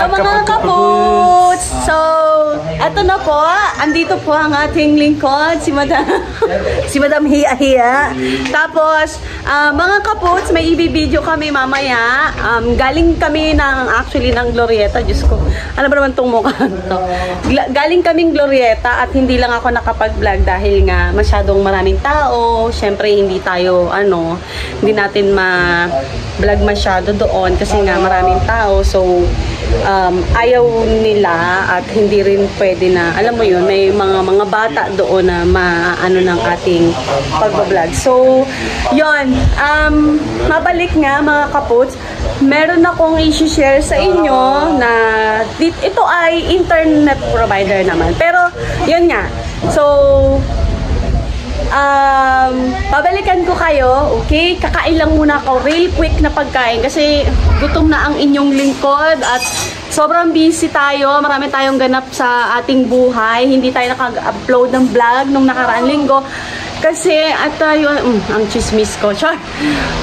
mga kaputs! So, eto na po. Andito po ang ating lingkod, si Madam, si Madam Hiya-Hiya. Tapos, mga kaputs, may ibibideo kami mamaya. Galing kami actually ng Glorieta. Diyos ko, ano ba naman itong mukha to? Galing kaming Glorieta at hindi lang ako nakapag-vlog dahil nga masyadong maraming tao. Siyempre, hindi tayo, hindi natin ma-vlog masyado doon kasi nga maraming tao. So, ayaw nila at hindi rin pwede na, alam mo yun, may mga bata doon na maano ng ating pag-vlog. So, yun, mabalik nga mga kaputs, meron akong i-share sa inyo na ito ay internet provider naman. Pero, yun nga, so, babalikan ko kayo, okay? Kakain lang muna ako, real quick na pagkain kasi gutom na ang inyong lingkod at sobrang busy tayo, marami tayong ganap sa ating buhay, hindi tayo nakag-upload ng vlog nung nakaraang linggo kasi at tayo, ang chismis ko, char,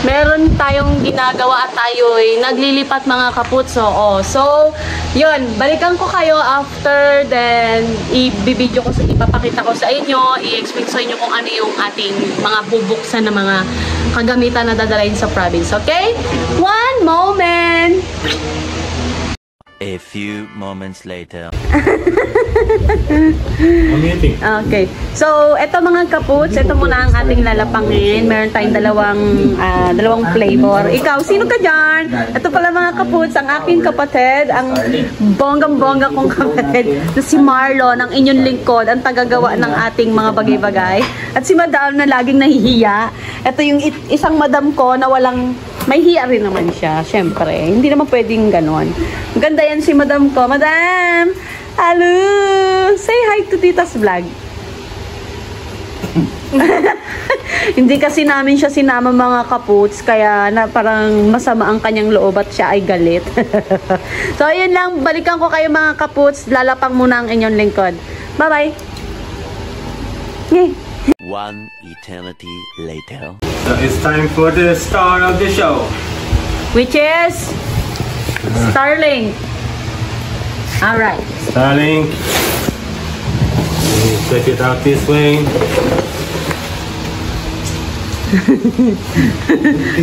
meron tayong ginagawa at tayo'y naglilipat mga kaputso. So, yun, balikan ko kayo after, then i-video ko, ipapakita ko sa inyo, i-explain sa inyo kung ano yung ating mga bubuksan na mga kagamitan na dadalhin sa province, okay? One moment! A few moments later. Okay. So, eto mga kaputs, ito muna ang ating lalapangin. Meron tayong dalawang flavor. Ikaw, sino ka dyan? Ito pala mga kaputs, ang aking kapatid, ang bonggang-bongga kong kapatid, na si Marlon, ang inyong lingkod, ang tagagawa ng ating mga bagay-bagay. At si Madam na laging nahihiya. Ito yung isang madam ko na may hiya rin naman siya, syempre. Hindi naman pwedeng ganon. Ganda yan si Madam ko. Madam! Hello! Say hi to Tita's Vlog. Hindi kasi namin siya sinama mga kaputs, kaya parang masama ang kanyang loob at siya ay galit. So, ayun lang. Balikan ko kayo mga kaputs. Lalapang muna ang inyong lingkod. Bye-bye! One eternity later. So it's time for the star of the show, which is Starlink. All right. Starlink. Check it out this way.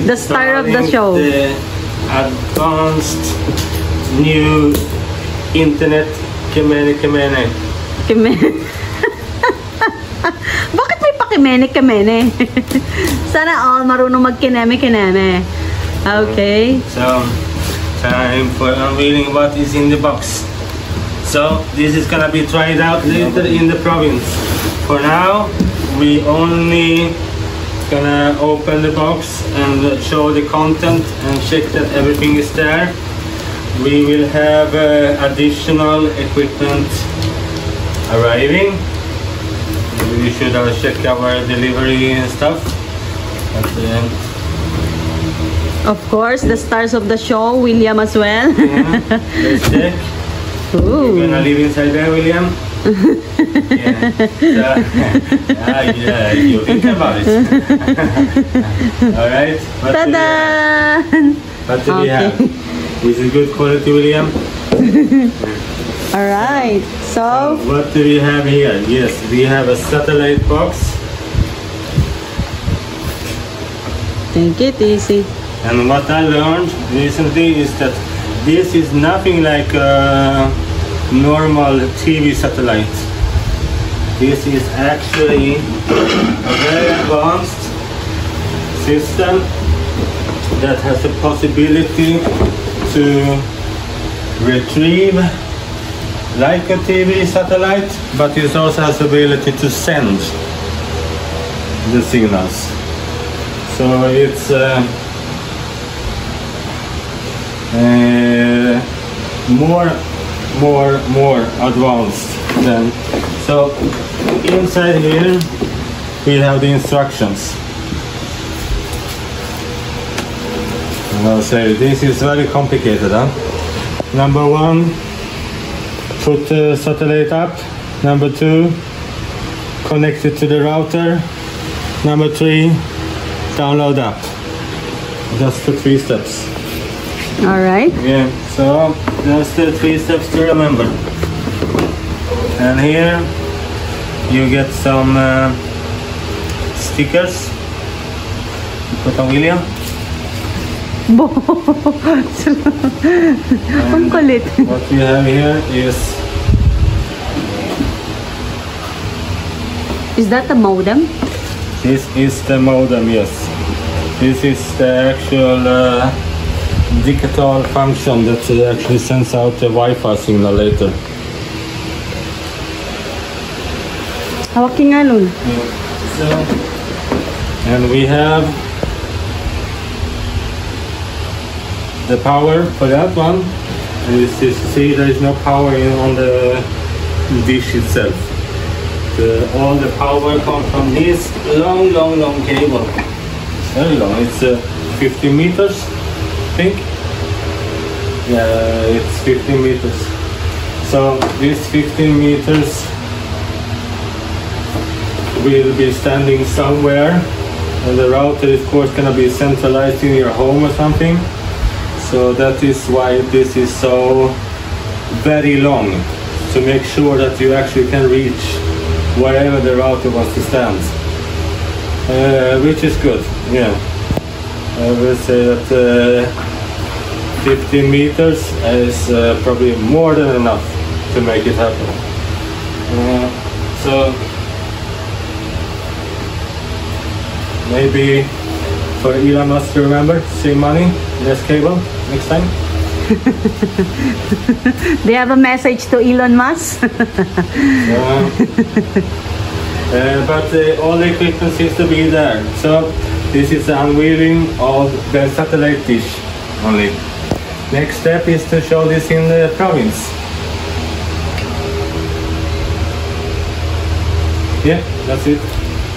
The star of the show. The advanced new internet Kemene. Bakit may pakimene-kemene? Sana all marunong mag-kineme-kineme. Okay. So, time for unveiling what is in the box. So, this is gonna be tried out later in the province. For now, we only gonna open the box and show the content and check that everything is there. We will have additional equipment arriving. We should check our delivery and stuff. Of course, the stars of the show, William as well. Yeah, let's check. Ooh. You're gonna live inside there, William? Yeah, you think about it. Alright. What do we have? Is it good quality, William? Alright, so what do we have here? Yes, we have a satellite box. Take it easy. And what I learned recently is that this is nothing like a normal TV satellite. This is actually a very advanced system that has the possibility to retrieve like a TV satellite, but it also has the ability to send the signals. So it's more advanced than. So inside here we have the instructions. I'll say this is very complicated, huh? Number 1, put the satellite up. Number 2, connect it to the router. Number 3, download app. Just the 3 steps. Alright. Yeah, so there's the 3 steps to remember. And here you get some stickers. Put on William. Ang kulit. What we have here is that the modem? this is the modem, yes. This is the actual digital function that actually sends out the Wi-Fi signal later. Hawakin nga nun. So, and we have the power for that one. And you see there is no power on the dish itself. All the power comes from this long cable. Very long. It's 50 meters, I think. Yeah, it's 15 meters. So this 15 meters will be standing somewhere, and the router is of course gonna be centralized in your home or something. So that is why this is so very long, to make sure that you actually can reach wherever the router wants to stand, which is good. Yeah, I will say that 50 meters is probably more than enough to make it happen. So maybe for Elon Musk to remember, save money, less cable next time. Do you have a message to Elon Musk? But all the equipment seems to be there. So this is the unveiling of the satellite dish only. Next step is to show this in the province. Yeah, that's it.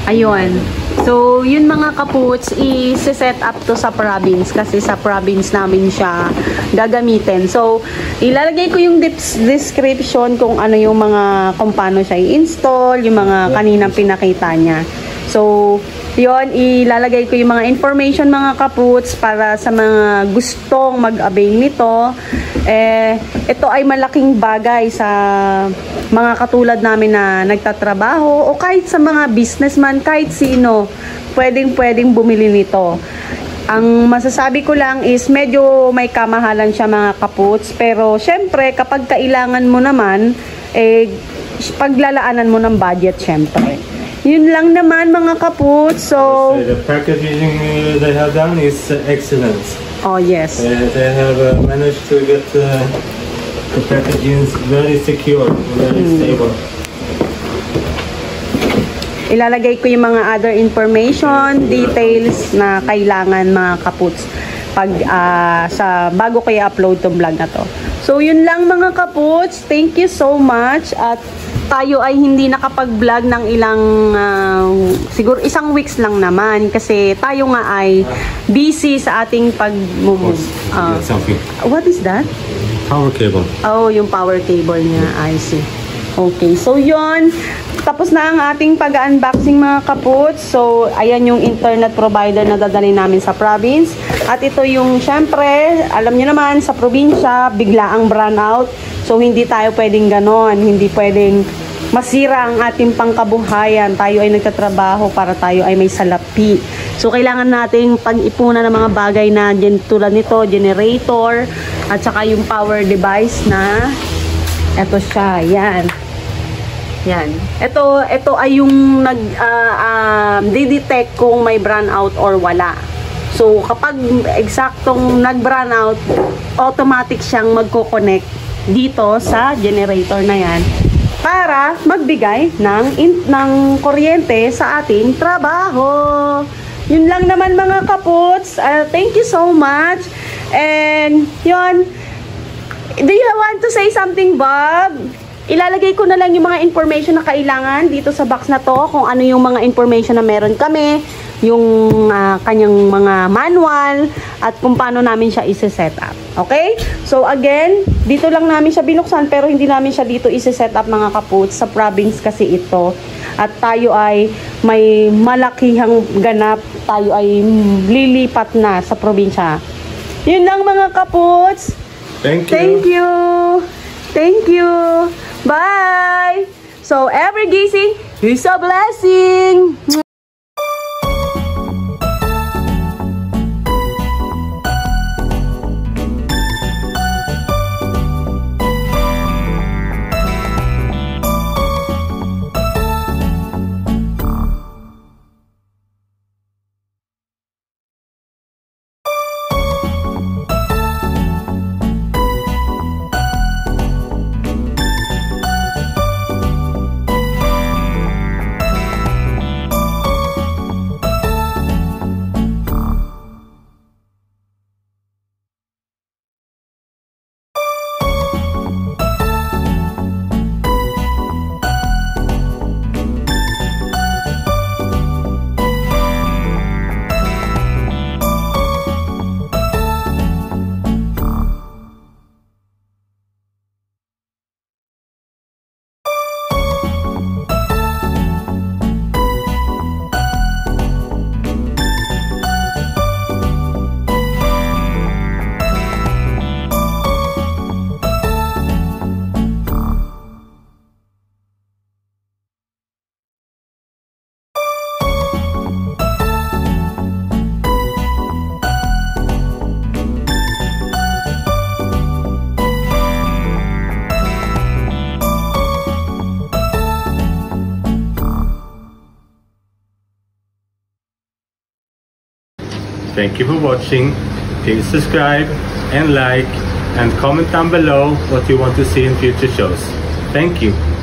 Ayun. So, yun mga kaputs, i-set up to sa province kasi sa province namin siya gagamitin. So, ilalagay ko yung description kung ano yung mga, kung paano siya i-install, yung mga kaninang pinakita niya. So, yun, ilalagay ko yung mga information mga kaputs para sa mga gustong mag-avail nito. Ito ay malaking bagay sa mga katulad namin na nagtatrabaho o kahit sa mga businessman, kahit sino, pwedeng bumili nito. Ang masasabi ko lang is medyo may kamahalan siya mga kaputs, pero syempre kapag kailangan mo naman, paglalaanan mo ng budget syempre. Yun lang naman mga kaputs. So the packaging they have done is excellent. Oh yes. They have managed to get the packaging very secure, very stable. Ilalagay ko yung mga other information, details na kailangan mga kaputs pag bago ko i-upload tong vlog na to. So yun lang mga kaputs. Thank you so much. At tayo ay hindi nakapag-vlog ng ilang siguro isang weeks lang naman kasi tayo nga ay busy sa ating pag-move. What is that? Power cable. Oh, yung power cable niya. I see. Okay, so yun. Tapos na ang ating pag-unboxing mga kaputs. So, ayan yung internet provider na dadalhin namin sa province. At ito yung, syempre, alam nyo naman, sa probinsya, bigla ang brownout. So, hindi tayo pwedeng ganon. Hindi pwedeng masira ang ating pangkabuhayan. Tayo ay nagtatrabaho para tayo ay may salapi. So, kailangan nating pag-ipunan ng mga bagay na tulad nito, generator, at saka yung power device na eto siya, yan. Yan. Ito ay yung di-detect kung may brownout or wala. So, kapag eksaktong nag-brownout, automatic siyang magko-connect dito sa generator na yan para magbigay ng kuryente sa ating trabaho. Yun lang naman mga kaputs. Thank you so much. And, yun. Do you want to say something, Bob? Ilalagay ko na lang yung mga information na kailangan dito sa box na to, kung ano yung mga information na meron kami, yung kanyang mga manual, at kung paano namin siya isi-set up. Okay? So again, dito lang namin siya binuksan, pero hindi namin siya dito isi-set up mga kaputs, sa province kasi ito. At tayo ay may malakihang ganap, tayo ay lilipat na sa probinsya. Yun lang mga kaputs. Thank you. Thank you. Thank you. Bye. So every gising is a blessing. Thank you for watching. Please subscribe and like and comment down below what you want to see in future shows. Thank you.